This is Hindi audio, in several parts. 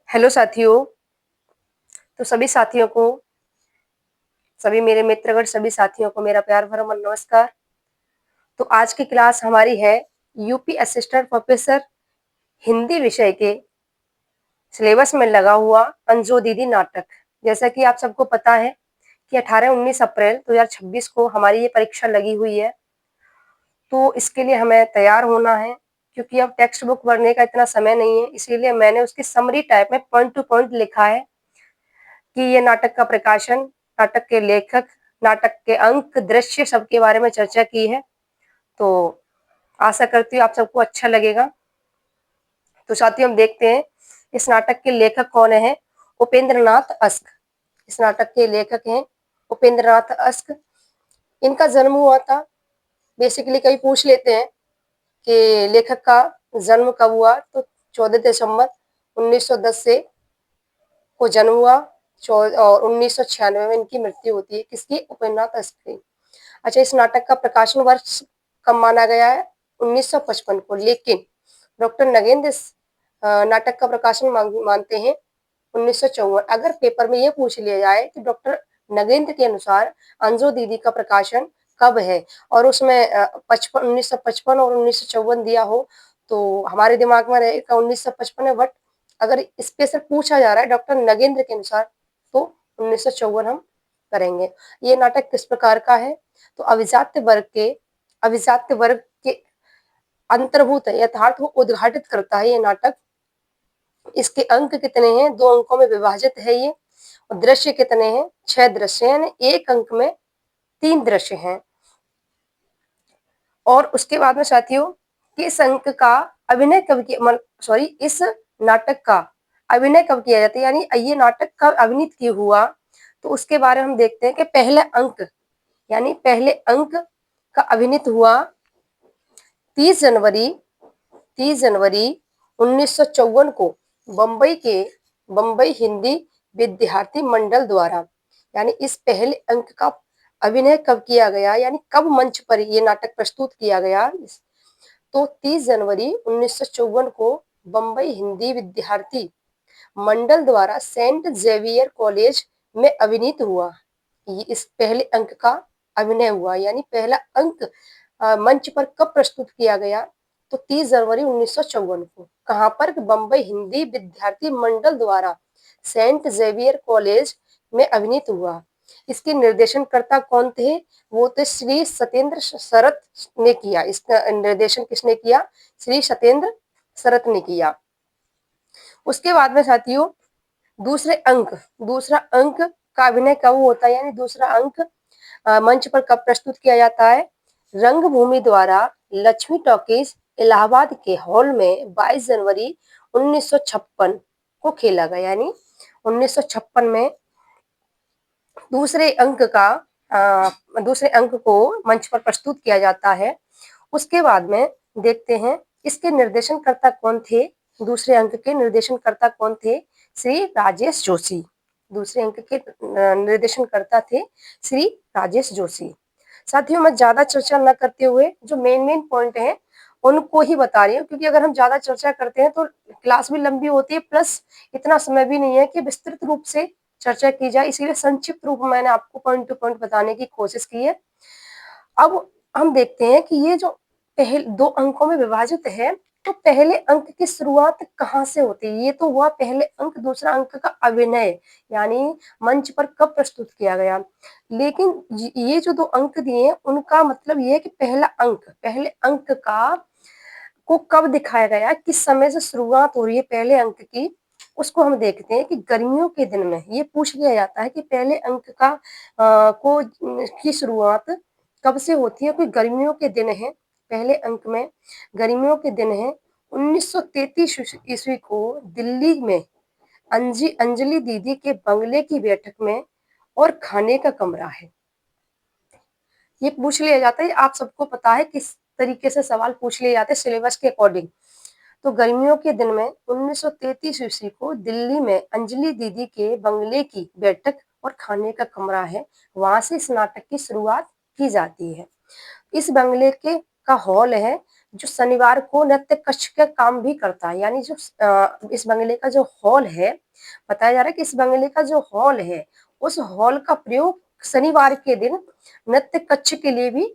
हेलो साथियों। तो सभी मेरे मित्रगण, सभी साथियों को मेरा प्यार भरा नमस्कार। तो आज की क्लास हमारी है यूपी असिस्टेंट प्रोफेसर हिंदी विषय के सिलेबस में लगा हुआ अंजो दीदी नाटक। जैसा कि आप सबको पता है कि 18-19 अप्रैल 2026 को हमारी ये परीक्षा लगी हुई है। तो इसके लिए हमें तैयार होना है, क्योंकि अब टेक्स्ट बुक पढ़ने का इतना समय नहीं है। इसीलिए मैंने उसकी समरी टाइप में पॉइंट टू पॉइंट लिखा है कि ये नाटक का प्रकाशन, नाटक के लेखक, नाटक के अंक, दृश्य, सबके बारे में चर्चा की है। तो आशा करती हूँ आप सबको अच्छा लगेगा। तो साथियों, हम देखते हैं इस नाटक के लेखक कौन है। उपेंद्र नाथ अस्क इस नाटक के लेखक हैं। उपेंद्र नाथ अस्क, इनका जन्म हुआ था, बेसिकली कभी पूछ लेते हैं कि लेखक का जन्म कब हुआ, तो 14 दिसंबर 1910 से को जन्म हुआ और 1996 में इनकी मृत्यु होती है। किसकी? उपेंद्रनाथ अस्क की। अच्छा, इस नाटक का प्रकाशन वर्ष कब माना गया है? 1955 को। लेकिन डॉक्टर नगेंद्र इस नाटक का प्रकाशन मानते हैं 1954। अगर पेपर में ये पूछ लिया जाए कि डॉक्टर नगेंद्र के अनुसार अंजो दीदी का प्रकाशन कब है, और उसमें 1955 और 1954 दिया हो, तो हमारे दिमाग में रहेगा 1955 है। बट अगर स्पेशल पूछा जा रहा है डॉक्टर नगेंद्र के अनुसार, तो 1954 हम करेंगे। ये नाटक किस प्रकार का है? तो अभिजात्य वर्ग के अंतर्भूत यथार्थ को उद्घाटित करता है ये नाटक। इसके अंक कितने हैं? 2 अंकों में विभाजित है ये। और दृश्य कितने हैं? 6 दृश्य हैं। एक अंक में 3 दृश्य हैं। और उसके बाद में साथियों, इस अंक का अभिनय कब किया, इस नाटक का अभिनय कब किया जाता है, यानी ये नाटक कब अभिनीत की हुआ, तो उसके बारे में हम देखते हैं कि पहले अंक का अभिनीत हुआ 30 जनवरी 1954 को बम्बई हिंदी विद्यार्थी मंडल द्वारा। यानी इस पहले अंक का अभिनय कब किया गया, यानी कब मंच पर ये नाटक प्रस्तुत किया गया, तो 30 जनवरी 1954 को बम्बई हिंदी विद्यार्थी मंडल द्वारा सेंट जेवियर कॉलेज में अभिनीत हुआ। ये इस पहले अंक का अभिनय हुआ, यानी पहला अंक मंच पर कब प्रस्तुत किया गया, तो 30 जनवरी 1954 को। कहाँ पर? बम्बई हिंदी विद्यार्थी मंडल द्वारा सेंट जेवियर कॉलेज में अभिनीत हुआ। इसके निर्देशनकर्ता कौन थे? वो थे श्री सत्येंद्र शरत ने किया। इसका निर्देशन किसने किया? श्री सत्येंद्र शरत ने किया। उसके बाद में साथियों, दूसरा अंक का अभिनय कब होता है, यानी दूसरा अंक मंच पर कब प्रस्तुत किया जाता है? रंगभूमि द्वारा लक्ष्मी टॉकीज इलाहाबाद के हॉल में 22 जनवरी 1956 को खेला गया। यानी 1956 में दूसरे अंक को मंच पर प्रस्तुत किया जाता है। उसके बाद में देखते हैं इसके निर्देशनकर्ता कौन थे। दूसरे अंक के निर्देशनकर्ता कौन थे? श्री राजेश जोशी। दूसरे अंक के निर्देशनकर्ता थे श्री राजेश जोशी। साथियों, मैं ज्यादा चर्चा न करते हुए जो मेन पॉइंट है उनको ही बता रही हूँ, क्योंकि अगर हम ज्यादा चर्चा करते हैं तो क्लास भी लंबी होती है, प्लस इतना समय भी नहीं है कि विस्तृत रूप से चर्चा की जाए। इसीलिए संक्षिप्त रूप में मैंने आपको पॉइंट टू पॉइंट बताने की कोशिश की है। अब हम देखते हैं कि ये जो पहले 2 अंकों में विभाजित है, तो पहले अंक की शुरुआत कहाँ से होती है? ये तो हुआ पहले अंक। दूसरा अंक का अभिनय, यानी मंच पर कब प्रस्तुत किया गया। लेकिन ये जो 2 अंक दिए हैं, उनका मतलब ये है कि पहले अंक का को कब दिखाया गया, किस समय से शुरुआत हो रही है पहले अंक की, उसको हम देखते हैं कि गर्मियों के दिन में ये पूछ लिया जाता है कि पहले अंक की शुरुआत कब से होती है। कोई गर्मियों के दिन है, पहले अंक में गर्मियों के दिन है। 1933 ईस्वी को दिल्ली में अंजलि दीदी के बंगले की बैठक में और खाने का कमरा है। ये पूछ लिया जाता है। आप सबको पता है किस तरीके से सवाल पूछ लिए जाते हैं सिलेबस के अकॉर्डिंग। तो गर्मियों के दिन में 1933 ईस्वी को दिल्ली में अंजलि दीदी के बंगले की बैठक और खाने का कमरा है, वहां से इस नाटक की शुरुआत की जाती है। इस बंगले का हॉल है जो शनिवार को नृत्य कक्ष का काम भी करता है। यानी जो इस बंगले का जो हॉल है, बताया जा रहा है कि इस बंगले का जो हॉल है, उस हॉल का प्रयोग शनिवार के दिन नृत्य कक्ष के लिए भी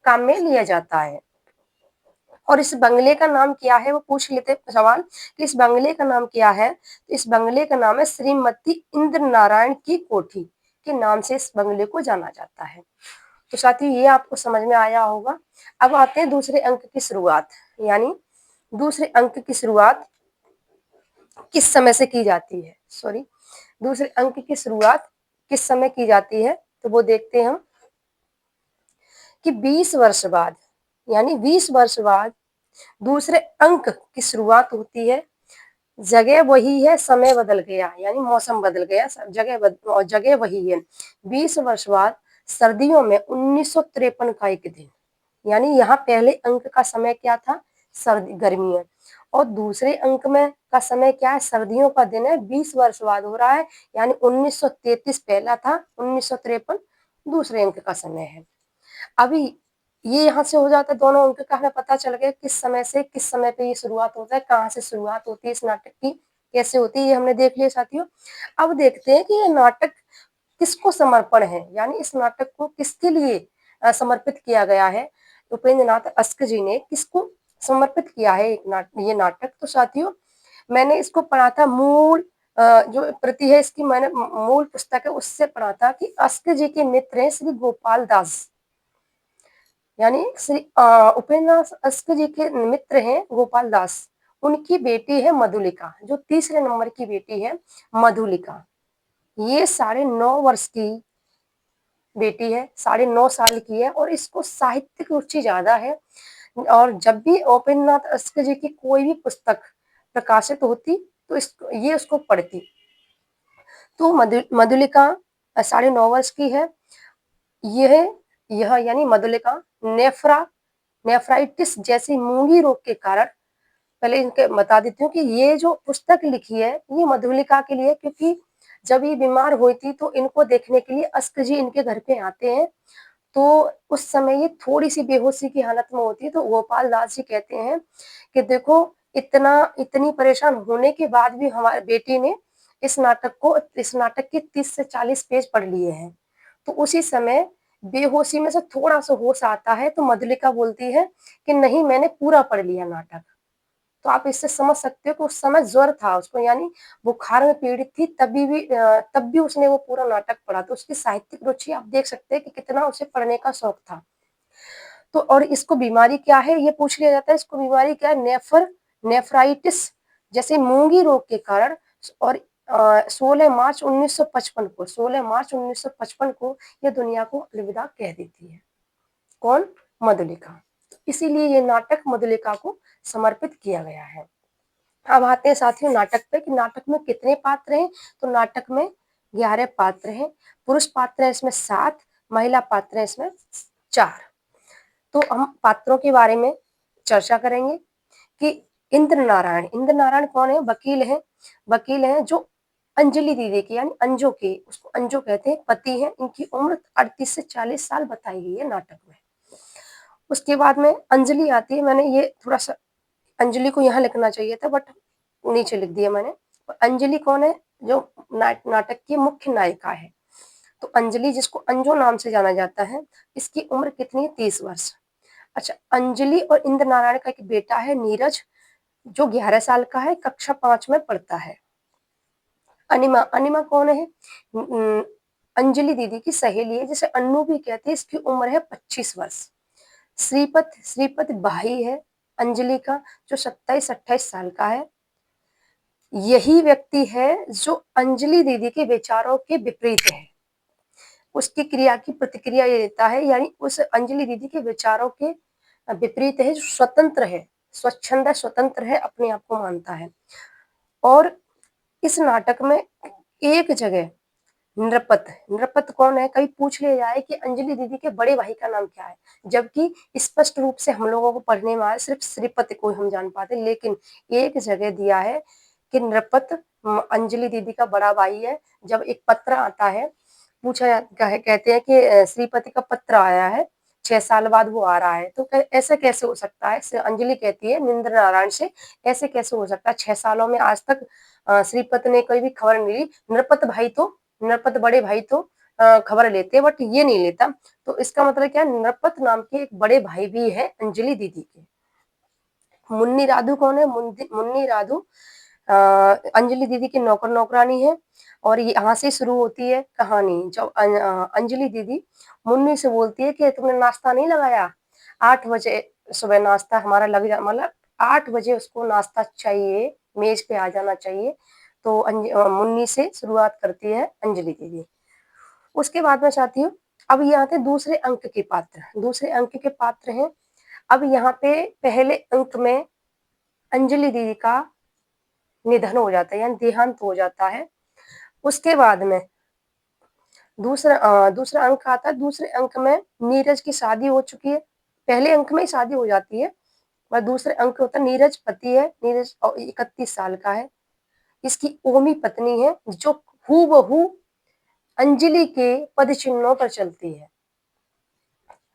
काम में लिया जाता है। और इस बंगले का नाम क्या है, वो पूछ लेते हैं सवाल कि इस बंगले का नाम क्या है। तो इस बंगले का नाम है श्रीमती इंद्र नारायण की कोठी के नाम से इस बंगले को जाना जाता है। तो साथियों, ये आपको समझ में आया होगा। अब आते हैं दूसरे अंक की शुरुआत। यानी दूसरे अंक की शुरुआत किस समय से की जाती है, दूसरे अंक की शुरुआत किस समय की जाती है, तो वो देखते हैं हम कि 20 वर्ष बाद, यानी 20 वर्ष बाद दूसरे अंक की शुरुआत होती है। जगह वही है, समय बदल गया, यानी मौसम बदल गया, और जगह वही है। 20 वर्ष बाद सर्दियों में 1953 का एक दिन, यानी यहाँ पहले अंक का समय क्या था, सर्दी गर्मी है, और दूसरे अंक में का समय क्या है, सर्दियों का दिन है। 20 वर्ष बाद हो रहा है, यानी 1933 पहला था, 1953 दूसरे अंक का समय है। अभी ये यहाँ से हो जाता है, दोनों अंक का हमें पता चल गया किस समय से किस समय पे ये शुरुआत होता है, कहाँ से शुरुआत होती है इस नाटक की, कैसे होती है, ये हमने देख लिया साथियों। अब देखते हैं कि ये नाटक किसको समर्पण है, यानी इस नाटक को किसके लिए समर्पित किया गया है। उपेंद्र नाथ अस्क जी ने किसको समर्पित किया है ये नाटक। तो साथियों, मैंने इसको पढ़ा था, मूल जो प्रति है इसकी, मैंने मूल पुस्तक है उससे पढ़ा था कि अस्क जी के मित्र हैं श्री गोपाल दास, यानी श्री उपेंद्रनाथ अस्क जी के मित्र हैं गोपाल दास। उनकी बेटी है मधुलिका, जो तीसरे नंबर की बेटी है मधुलिका। ये 9.5 वर्ष की बेटी है, 9.5 साल की है, और इसको साहित्यिक रुचि ज्यादा है। और जब भी उपेंद्रनाथ अस्क जी की कोई भी पुस्तक प्रकाशित होती तो ये उसको पढ़ती। तो मधुलिका 9.5 वर्ष की है। यह यानी मधुलिका नेफ्राइटिस जैसी मूंगी रोग के कारण, पहले इनके बता देती हूँ कि ये जो पुस्तक लिखी है ये मधुलिका के लिए, क्योंकि जब ये बीमार हुई थी तो इनको देखने के लिए अस्क जी इनके घर पे आते हैं। तो उस समय ये थोड़ी सी बेहोशी की हालत में होती है। तो गोपाल दास जी कहते हैं कि देखो, इतनी परेशान होने के बाद भी हमारी बेटी ने इस नाटक के 30 से 40 पेज पढ़ लिए हैं। तो उसी समय बेहोशी में से थोड़ा सा होश आता है, तो मधुलिका बोलती है कि नहीं, मैंने पूरा पढ़ लिया नाटक। तो आप इससे समझ सकते हो कि उस समय ज्वर था उसको, यानी बुखार में पीड़ित थी, तब भी उसने वो पूरा नाटक पढ़ा। तो उसकी साहित्यिक रुचि आप देख सकते हैं कि कितना उसे पढ़ने का शौक था। तो और इसको बीमारी क्या है ये पूछ लिया जाता है, इसको बीमारी क्या है, नेफ्राइटिस जैसे मूंगी रोग के कारण। और 16 मार्च 1955 को यह दुनिया को अलविदा कह देती है। कौन? मधुलिका। इसीलिए ये नाटक मधुलिका को समर्पित किया गया है। अब आते हैं साथियों नाटक पे कि नाटक में कितने पात्र हैं। तो नाटक में 11 पात्र हैं। पुरुष पात्र है इसमें 7, महिला पात्र है इसमें 4। तो हम पात्रों के बारे में चर्चा करेंगे कि इंद्र नारायण कौन है? वकील हैं जो अंजलि दीदी की, यानी अंजू के, उसको अंजू कहते हैं, पति हैं। इनकी उम्र 38 से 40 साल बताई गई है नाटक में। उसके बाद में अंजलि आती है। मैंने ये थोड़ा सा अंजलि को यहाँ लिखना चाहिए था, बट नीचे लिख दिया मैंने। अंजलि कौन है? जो नाटक की मुख्य नायिका है। तो अंजलि, जिसको अंजू नाम से जाना जाता है, इसकी उम्र कितनी है? 30 वर्ष। अच्छा, अंजलि और इंद्र नारायण का एक बेटा है नीरज, जो 11 साल का है, कक्षा 5 में पढ़ता है। अनिमा कौन है? अंजलि दीदी की सहेली है, जिसे अन्नू भी कहते हैं। इसकी उम्र है 25 वर्ष। श्रीपत भाई है अंजलि का, जो 27-28 साल का है। यही व्यक्ति है जो अंजलि दीदी के विचारों के विपरीत है, उसकी क्रिया की प्रतिक्रिया ये देता है, यानी उस अंजलि दीदी के विचारों के विपरीत है, जो स्वतंत्र है, स्वतंत्र है, अपने आप को मानता है। और इस नाटक में एक जगह नृपत कौन है? कभी पूछ लिया जाए कि अंजलि दीदी के बड़े भाई का नाम क्या है, जबकि स्पष्ट रूप से हम लोगों को पढ़ने में आया सिर्फ श्रीपति को हम जान पाते, लेकिन एक जगह दिया है कि नृपत अंजलि दीदी का बड़ा भाई है। जब एक पत्र आता है, कहते हैं कि श्रीपति का पत्र आया है 6 साल बाद वो आ रहा है, तो ऐसा कैसे हो सकता है? अंजलि कहती है निंद्र नारायण से, ऐसे कैसे हो सकता है? 6 सालों में आज तक श्रीपत ने कोई भी खबर नहीं ली। नृपत बड़े भाई तो खबर लेते, बट ये नहीं लेता। तो इसका मतलब क्या? नृपत नाम के एक बड़े भाई भी है अंजलि दीदी के। मुन्नी राधु कौन है? मुन्नी राधु अंजलि दीदी की नौकर नौकरानी है। और ये यहाँ से शुरू होती है कहानी, जब अंजलि दीदी मुन्नी से बोलती है कि तुमने नाश्ता नहीं लगाया, 8 बजे सुबह नाश्ता हमारा लग जा, मतलब 8 बजे उसको नाश्ता चाहिए, मेज पे आ जाना चाहिए। तो मुन्नी से शुरुआत करती है अंजलि दीदी। उसके बाद में चाहती हूँ, अब यहाँ थे दूसरे अंक के पात्र। दूसरे अंक के पात्र हैं, अब यहाँ पे पहले अंक में अंजलि दीदी का निधन हो जाता है, यानी देहांत हो जाता है। उसके बाद में दूसरा अंक आता है। दूसरे अंक में नीरज की शादी हो चुकी है, पहले अंक में ही शादी हो जाती है। और दूसरे अंक होता है नीरज पति है, नीरज 31 साल का है। इसकी ओमी पत्नी है, जो हूबहू अंजलि के पद चिन्हों पर चलती है।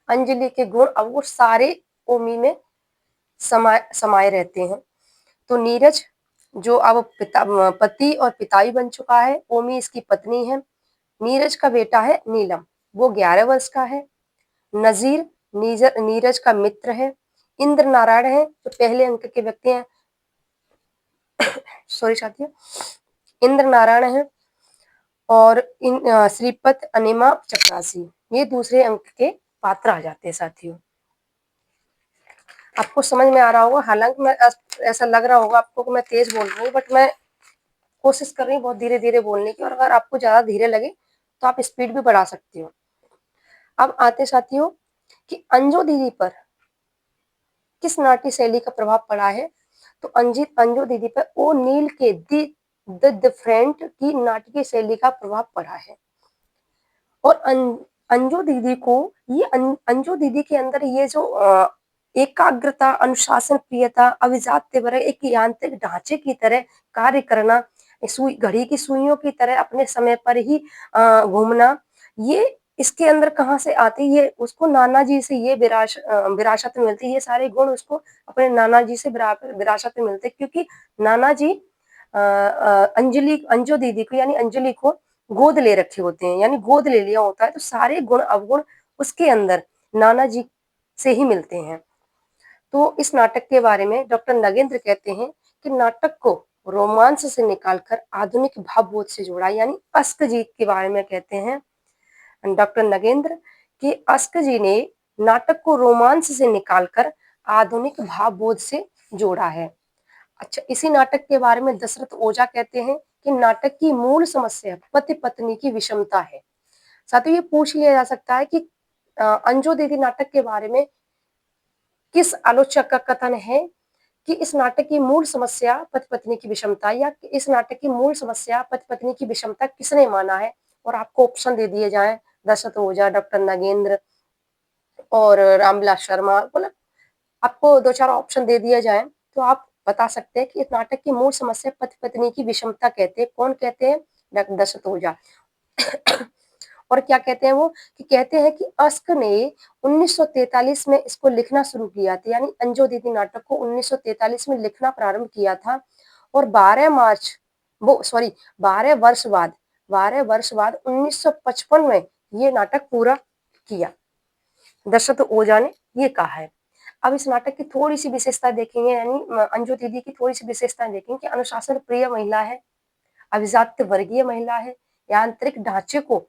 अंजलि के गुण अवगुण सारे ओमी में समाये रहते हैं। तो नीरज जो अब पति और पिताई बन चुका है, ओमी इसकी पत्नी है। नीरज का बेटा है नीलम, वो 11 वर्ष का है। नजीर नीरज का मित्र है। इंद्र नारायण है, जो पहले अंक के व्यक्ति हैं, सॉरी साथियों, इंद्र नारायण है। और श्रीपत अनिमा चपरासी, ये दूसरे अंक के पात्र आ जाते हैं साथियों। आपको समझ में आ रहा होगा, हालांकि मैं ऐसा लग रहा होगा आपको कि मैं तेज बोल रही हूँ, बट मैं कोशिश कर रही हूँ बहुत धीरे धीरे बोलने की। और अगर आपको ज्यादा धीरे लगे तो आप स्पीड भी बढ़ा सकती हो। अब आते साथियों कि अंजू दीदी पर किस नाट्य शैली का प्रभाव पड़ा है। तो अंजू दीदी पर ओ नील के द डिफरेंट की नाटकीय शैली का प्रभाव पड़ा है। और अंजू दीदी को ये अंजू दीदी के अंदर ये जो एकाग्रता, अनुशासन प्रियता, अभिजात्य वर्ग, एक यांत्रिक ढांचे की तरह कार्य करना, घड़ी की सुइयों की तरह अपने समय पर ही घूमना, ये इसके अंदर कहाँ से आती है? उसको नाना जी से ये विरासत में मिलती है। ये सारे गुण उसको अपने नाना जी से विरासत में मिलते, क्योंकि नाना जी अंजू दीदी को, यानी अंजलि को गोद ले रखे होते हैं, यानी गोद ले लिया होता है। तो सारे गुण अवगुण उसके अंदर नाना जी से ही मिलते हैं। तो इस नाटक के बारे में डॉक्टर नगेंद्र कहते हैं कि नाटक को रोमांस से निकालकर आधुनिक भावबोध से जोड़ा, यानी अस्क जी के बारे में कहते हैं डॉक्टर नगेंद्र कि अस्क जी ने नाटक को रोमांस से निकालकर आधुनिक भावबोध से जोड़ा है। अच्छा, इसी नाटक के बारे में दशरथ ओझा कहते हैं कि नाटक की मूल समस्या पति पत्नी की विषमता है। साथ ही ये पूछ लिया जा सकता है कि अंजू दीदी नाटक के बारे में किस आलोचक का कथन है कि इस नाटक की मूल समस्या पति पत्नी की विषमता, या इस नाटक की मूल समस्या पति पत्नी की विषमता किसने माना है। और आपको ऑप्शन दे दिए जाएं, दशरथ ओझा, डॉक्टर नगेंद्र और रामविलास शर्मा, मतलब आपको 2-4 ऑप्शन दे दिए जाएं तो आप बता सकते हैं कि इस नाटक की मूल समस्या पति पत्नी की विषमता कहते हैं। कौन कहते हैं? डॉक्टर दशरथ ओझा। और क्या कहते हैं वो? कि कहते हैं कि अस्क ने 1943 में इसको लिखना शुरू किया था, यानी अंजू दीदी नाटक को 1943 में लिखना प्रारंभ किया था। और 12 वर्ष बाद 1955 में ये नाटक पूरा किया, दशरथ ओझा ने ये कहा है। अब इस नाटक की थोड़ी सी विशेषता देखेंगे, यानी अंजू दीदी की थोड़ी सी विशेषताएं देखेंगे कि अनुशासन प्रिय महिला है, अभिजात्य वर्गीय महिला है, यांत्रिक ढांचे को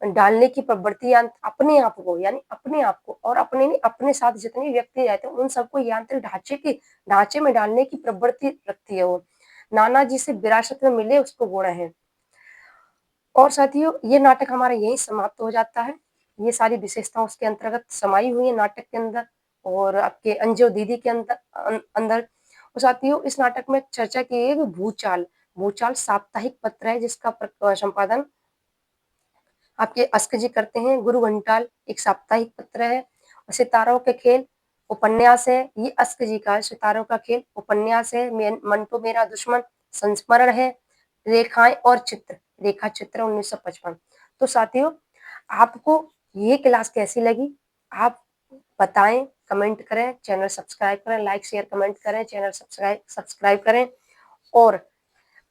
डालने की प्रवृत्ति, अपने आप को, यानी अपने आप को और अपने साथ जितने व्यक्ति रहते हैं उन सबको यांत्रिक ढांचे में डालने की प्रवृत्ति रखती है। वो नाना जी से विरासत में मिले उसको गुण है। और साथियों, ये नाटक हमारा यही समाप्त हो जाता है। ये सारी विशेषताएं उसके अंतर्गत समाई हुई है नाटक के अंदर और आपके अंजू दीदी के अंदर। और साथियों, इस नाटक में चर्चा की गई भूचाल साप्ताहिक पत्र है, जिसका संपादन आपके अस्क जी करते हैं। गुरु घंटाल एक साप्ताहिक पत्र है। सितारों के खेल उपन्यास है, ये अस्क जी का सितारों का खेल उपन्यास है। मंटो मेरा दुश्मन संस्मरण है। रेखाएं और रेखा चित्र 1955। तो साथियों, आपको ये क्लास कैसी लगी? आप बताएं, कमेंट करें, चैनल सब्सक्राइब करें, लाइक शेयर कमेंट करें, चैनल सब्सक्राइब करें। और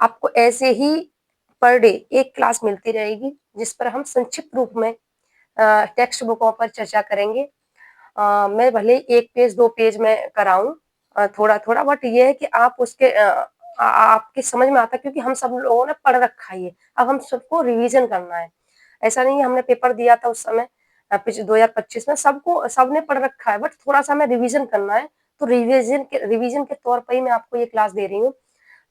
आपको ऐसे ही पर डे एक क्लास मिलती रहेगी जिस पर हम संक्षिप्त रूप में टेक्स्ट बुकों पर चर्चा करेंगे। मैं भले 1 पेज 2 पेज में कराऊं थोड़ा-थोड़ा, बट ये है कि आप उसके आपके समझ में आता है, क्योंकि हम सब लोगों ने पढ़ रखा है ये। अब हम सबको रिवीजन करना है। ऐसा नहीं है हमने पेपर दिया था उस समय पिछ 2025 में सबने पढ़ रखा है, बट थोड़ा-सा हमें रिवीजन करना है। तो रिवीजन के तौर पर ही मैं आपको ये क्लास दे रही हूँ।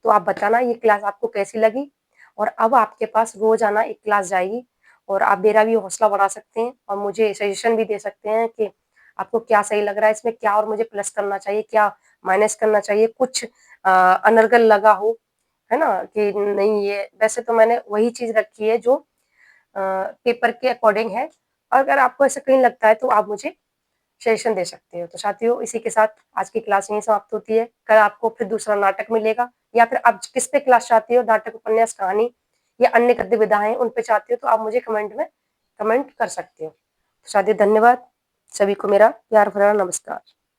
तो आप बताना ये क्लास आपको कैसी लगी। और अब आपके पास रोज़ाना एक क्लास जाएगी और आप मेरा भी हौसला बढ़ा सकते हैं और मुझे सजेशन भी दे सकते हैं कि आपको क्या सही लग रहा है, इसमें क्या और मुझे प्लस करना चाहिए, क्या माइनस करना चाहिए, कुछ अनर्गल लगा हो, है ना? कि नहीं, ये वैसे तो मैंने वही चीज़ रखी है जो पेपर के अकॉर्डिंग है। अगर आपको ऐसा कहीं लगता है तो आप मुझे सजेशन दे सकते हो। तो साथियों, इसी के साथ आज की क्लास यहीं समाप्त होती है। कल आपको फिर दूसरा नाटक मिलेगा, या फिर आप किस पे क्लास चाहते हो, नाटक, उपन्यास, कहानी या अन्य गतिविधियाँ उन पे चाहते हो, तो आप मुझे कमेंट में कमेंट कर सकते हो। तो साथियों, धन्यवाद। सभी को मेरा प्यार भरा नमस्कार।